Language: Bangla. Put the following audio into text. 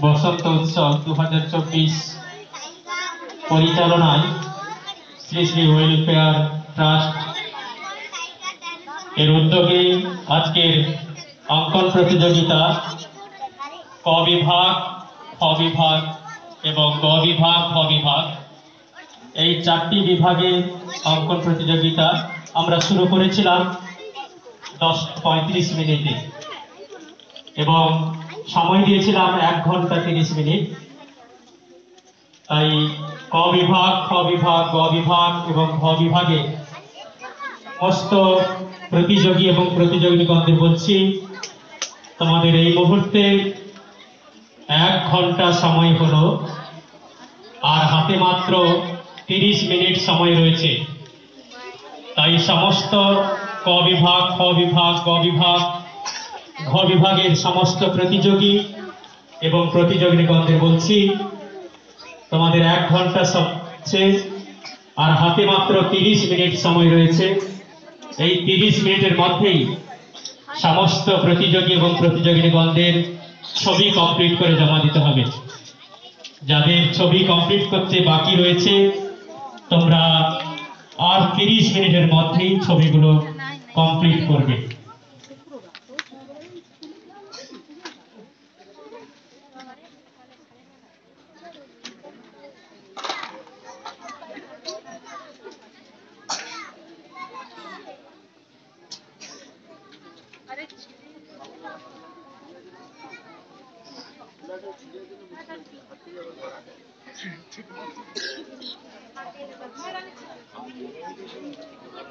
বসন্ত উৎসব 2024 পরিচালনায় শ্রী শ্রী ওয়েলফেয়ার ট্রাস্ট এর উদ্যোগে আজকের অঙ্কন প্রতিযোগিতা ক বিভাগ, খ বিভাগ এবং গ বিভাগ, খ বিভাগ এই চারটি বিভাগে অঙ্কন প্রতিযোগিতা আমরা শুরু করেছিলাম 10:35 মিনিটে এবং সময় দিয়েছিলাম 1 ঘন্টা 30 মিনিট। তাই ক বিভাগ, খ বিভাগ, গ বিভাগ এবং ঘ বিভাগে সমস্ত প্রতিযোগী এবং প্রতিযোগিনীগণদের বলছি, তোমাদের এই মুহূর্তে 1 ঘন্টা সময় হলো আর হাতে মাত্র 30 মিনিট সময় রয়েছে। তাই সমস্ত ক বিভাগ, খ বিভাগ, গ বিভাগ, ঘ বিভাগের সমস্ত প্রতিযোগী এবং প্রতিযোগিনীগণদের বলছি, তোমাদের 1 ঘন্টা সময় আর হাতে মাত্র 30 মিনিট সময় রয়েছে। এই 30 মিনিটের মধ্যেই সমস্ত প্রতিযোগী এবং প্রতিযোগিনীগণদের ছবি কমপ্লিট করে জমা দিতে হবে। যাদের ছবি কমপ্লিট করতে বাকি রয়েছে, তোমরা আর 30 মিনিটের মধ্যেই ছবিগুলো কমপ্লিট করবে।